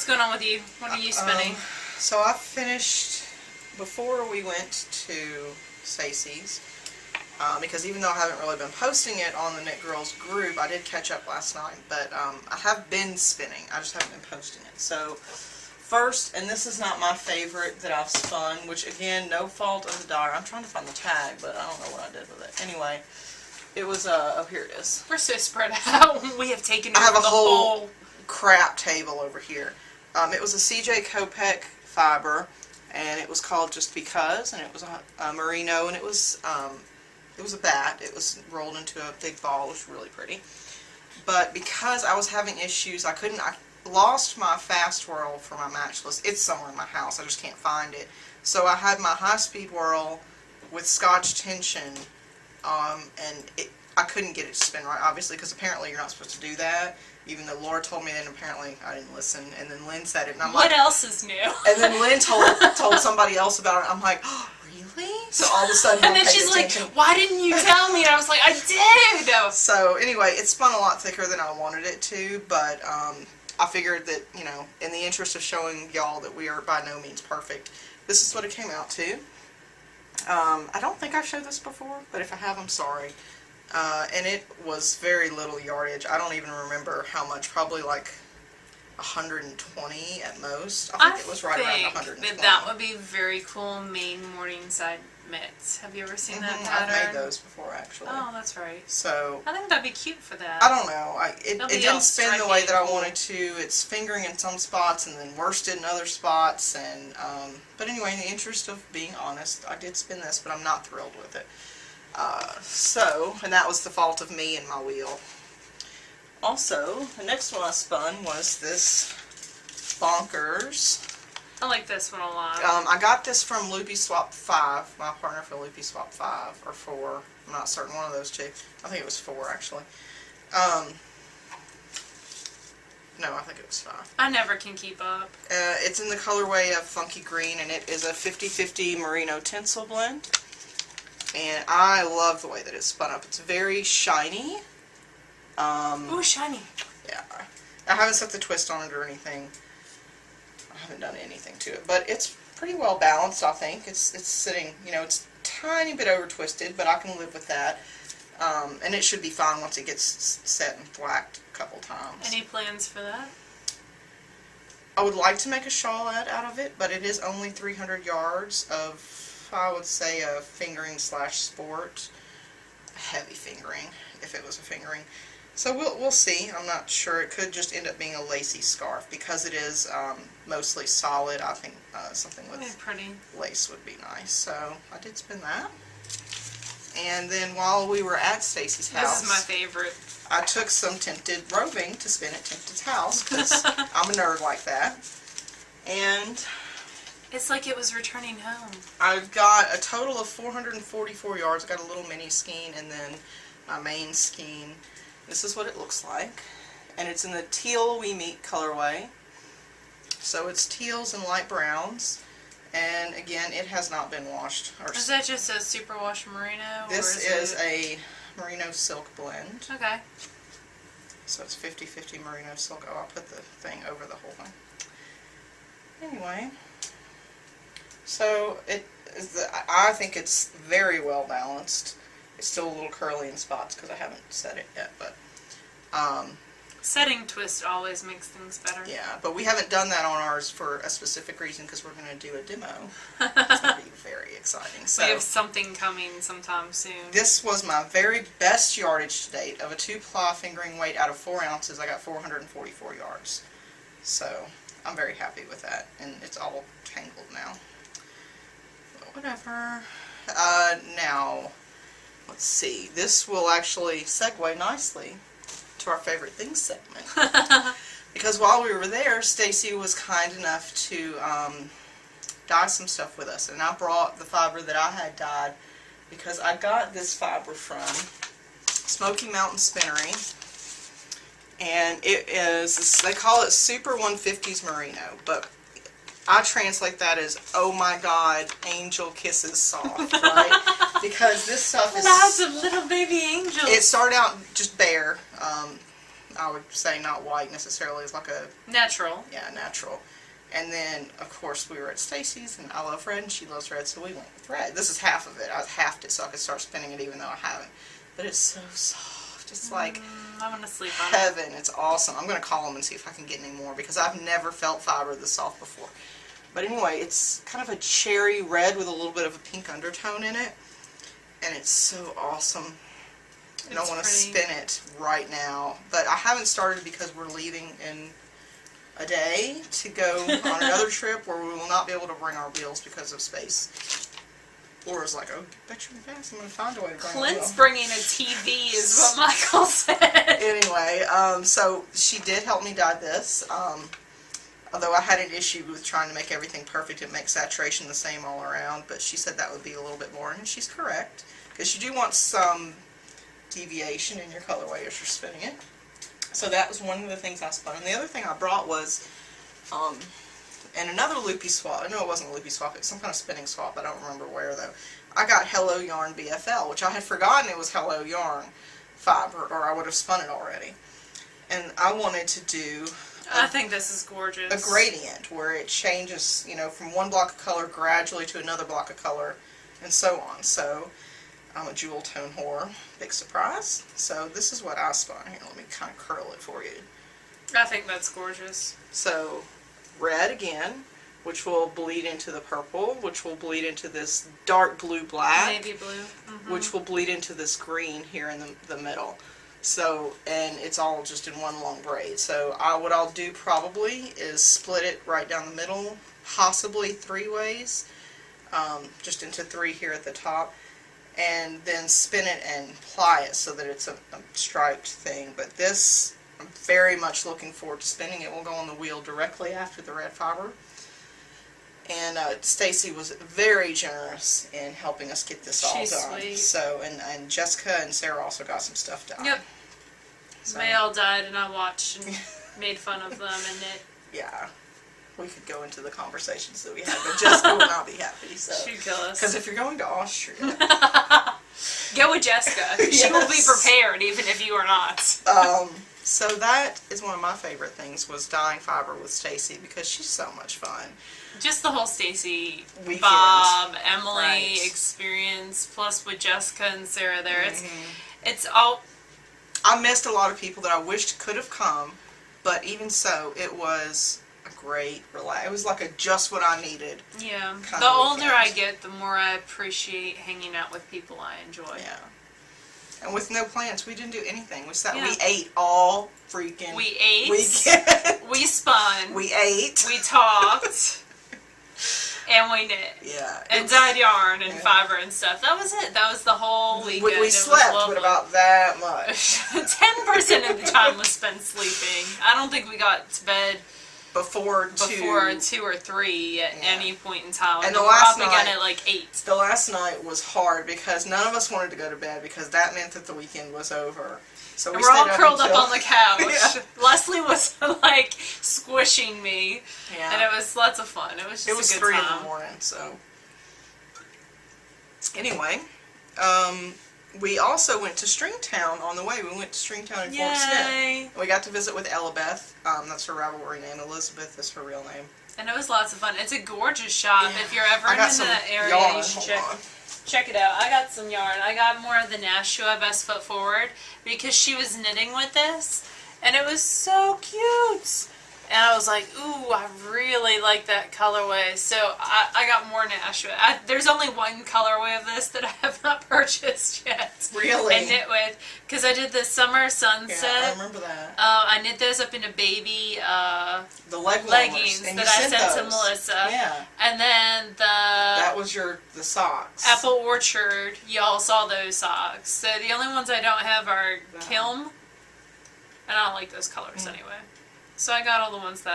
going on with you? What are you spinning? So I finished before we went to Stacy's, because even though I haven't really been posting it on the Knit Girls group, I did catch up last night, but I have been spinning. I just haven't been posting it. So first, and this is not my favorite that I've spun, which again, no fault of the dyer. I'm trying to find the tag, but I don't know what I did with it. Anyway, it was, oh, here it is. We're so spread out. We have taken over I have a the whole crap table over here. It was a CJ Kopek fiber, and it was called Just Because, and it was a merino, and it was a bat. It was rolled into a big ball. It was really pretty. But because I was having issues, I lost my fast whirl for my matchless. It's somewhere in my house. I just can't find it. So I had my high-speed whirl with Scotch tension, and I couldn't get it to spin right, obviously, because apparently you're not supposed to do that. Even though Laura told me that, and apparently I didn't listen. And then Lynn said it, and I'm like, what else is new? And then Lynn told somebody else about it. I'm like, oh, really? So all of a sudden, and then she's like, why didn't you tell me? And I was like, I did. So anyway, it spun a lot thicker than I wanted it to, but I figured that, you know, in the interest of showing y'all that we are by no means perfect, this is what it came out to. I don't think I've showed this before, but if I have, I'm sorry. And it was very little yardage. I don't even remember how much, probably like 120 at most. I think it was right around 120. That would be very cool main Morningside mitts. Have you ever seen that pattern? I've made those before, actually. Oh, that's right. So I think that'd be cute for that. I don't know. It didn't spin the way that I wanted to. It's fingering in some spots and then worsted in other spots. And but anyway, in the interest of being honest, I did spin this, but I'm not thrilled with it. And that was the fault of me and my wheel. Also, the next one I spun was this Bonkers. I like this one a lot. I got this from Loopy Swap 5, my partner for Loopy Swap 5, or 4, I'm not certain, one of those two. I think it was 4, actually. No, I think it was 5. I never can keep up. It's in the colorway of Funky Green, and it is a 50-50 merino tinsel blend. And I love the way that it's spun up. It's very shiny. Ooh, shiny. Yeah. I haven't set the twist on it or anything. I haven't done anything to it. But it's pretty well balanced, I think. It's sitting, you know, it's a tiny bit over twisted, but I can live with that. And it should be fine once it gets set and thwacked a couple times. Any plans for that? I would like to make a shawlette out of it, but it is only 300 yards of, I would say, a fingering slash sport. Heavy fingering, if it was a fingering. So we'll see. I'm not sure. It could just end up being a lacy scarf because it is mostly solid. I think something with pretty lace would be nice. So I did spin that. And then while we were at Stacy's house, this is my favorite. I took some tinted roving to spin at Tinted's house because I'm a nerd like that. And it's like it was returning home. I've got a total of 444 yards. I got a little mini skein and then my main skein. This is what it looks like. And it's in the Teal We Meet colorway. So it's teals and light browns. And again, it has not been washed. Is that just a superwash merino? This is a merino silk blend. Okay. So it's 50-50 merino silk. Oh, I'll put the thing over the whole thing. Anyway. So I think it's very well balanced. It's still a little curly in spots because I haven't set it yet, but setting twist always makes things better. Yeah, but we haven't done that on ours for a specific reason because we're going to do a demo. It's going to be very exciting. So we have something coming sometime soon. This was my very best yardage to date. Of a 2-ply fingering weight out of 4 ounces, I got 444 yards. So I'm very happy with that, and it's all tangled now. But whatever. Now, let's see. This will actually segue nicely to our favorite things segment. Because while we were there, Stacy was kind enough to dye some stuff with us. And I brought the fiber that I had dyed because I got this fiber from Smoky Mountain Spinnery. And it is, they call it Super 150s Merino, but I translate that as, oh my god, angel kisses soft, right? Because this stuff is... Lots of little baby angels. It started out just bare. I would say not white necessarily, it's like a, Natural. yeah, natural. And then, of course, we were at Stacy's, and I love red, and she loves red, so we went with red. This is half of it. I halved it so I could start spinning it even though I haven't. But it's so soft. It's like I want to sleep on heaven. It's awesome. I'm going to call them and see if I can get any more because I've never felt fiber this soft before. But anyway, it's kind of a cherry red with a little bit of a pink undertone in it. And it's so awesome. And I want to spin it right now. But I haven't started because we're leaving in a day to go on another trip where we will not be able to bring our wheels because of space. Laura's like, oh, bet you fast, I'm going to find a way to bring a wheel. Clint's bringing a TV is what Michael said. Anyway, so she did help me dye this. Although I had an issue with trying to make everything perfect and make saturation the same all around, but she said that would be a little bit boring, and she's correct. Because you do want some deviation in your colorway as you're spinning it. So that was one of the things I spun. And the other thing I brought was, and another loopy swap. No, it wasn't a loopy swap. It was some kind of spinning swap. I don't remember where, though. I got Hello Yarn BFL, which I had forgotten it was Hello Yarn fiber, or I would have spun it already. And I wanted to do... I think this is gorgeous. A gradient, where it changes, you know, from one block of color gradually to another block of color, and so on. So... I'm a jewel tone whore. Big surprise. So this is what I spun. Here, let me kind of curl it for you. I think that's gorgeous. So red again, which will bleed into the purple, which will bleed into this dark blue black. Navy blue. Which will bleed into this green here in the middle. So, and it's all just in one long braid. So what I'll do probably is split it right down the middle, possibly 3 ways, just into 3 here at the top. And then spin it and ply it so that it's a striped thing. But this, I'm very much looking forward to spinning. It will go on the wheel directly after the red fiber. And Stacy was very generous in helping us get this all done. She's sweet. So, and Jessica and Sarah also got some stuff done. Yep. So, They all died and I watched and made fun of them and it... Yeah. We could go into the conversations that we had, but Jessica will not be happy. So. She'd kill us. Because if you're going to Austria... Go with Jessica. She will be prepared even if you are not. So that is one of my favorite things, was dyeing fiber with Stacy, because she's so much fun. Just the whole Stacy, Weekend. Bob, Emily Right. experience, plus with Jessica and Sarah there. It's all... I missed a lot of people that I wished could have come, but even so, it was... great, relax. It was like just what I needed. Yeah. Kind The of older weekend. I get, the more I appreciate hanging out with people I enjoy. Yeah. And with no plans, we didn't do anything. We sat. Yeah. We ate all freaking. We ate. Weekend. We spun. We ate. We talked. And we knit. Yeah. And dyed yarn and fiber and stuff. That was it. That was the whole weekend. We It was slept, lovely. but about that much. 10% of the time was spent sleeping. I don't think we got to bed Before 2 or 3 at any point in time. And the we were last up again night- at like 8. The last night was hard because none of us wanted to go to bed because that meant that the weekend was over. So And we we're all stayed curled up until- on the couch. Yeah. Leslie was like squishing me, Yeah. and it was lots of fun. It was just It was a good 3 time. in the morning, so. Anyway, we also went to Stringtown on the way. We went to Stringtown in Fort Smith. Yay! We got to visit with Elabeth. That's her Ravelry name. Elizabeth is her real name. And it was lots of fun. It's a gorgeous shop. Yeah. If you're ever I in got some the area, yarn. you should Hold on. check it out. I got some yarn. I got more of the Nashua Best Foot Forward because she was knitting with this, and it was so cute. And I was like, ooh, I really like that colorway. So I got more Nashua. There's only one colorway of this that I have not purchased yet. Really? And knit with, because I did the Summer Sunset. Yeah, I remember that. I knit those up into baby The leg warmers. leggings And that you I sent to those. Melissa. Yeah. And then That was the socks. Apple Orchard, y'all saw those socks. So the only ones I don't have are Wow. Kilm. And I don't like those colors anyway. So I got all the ones that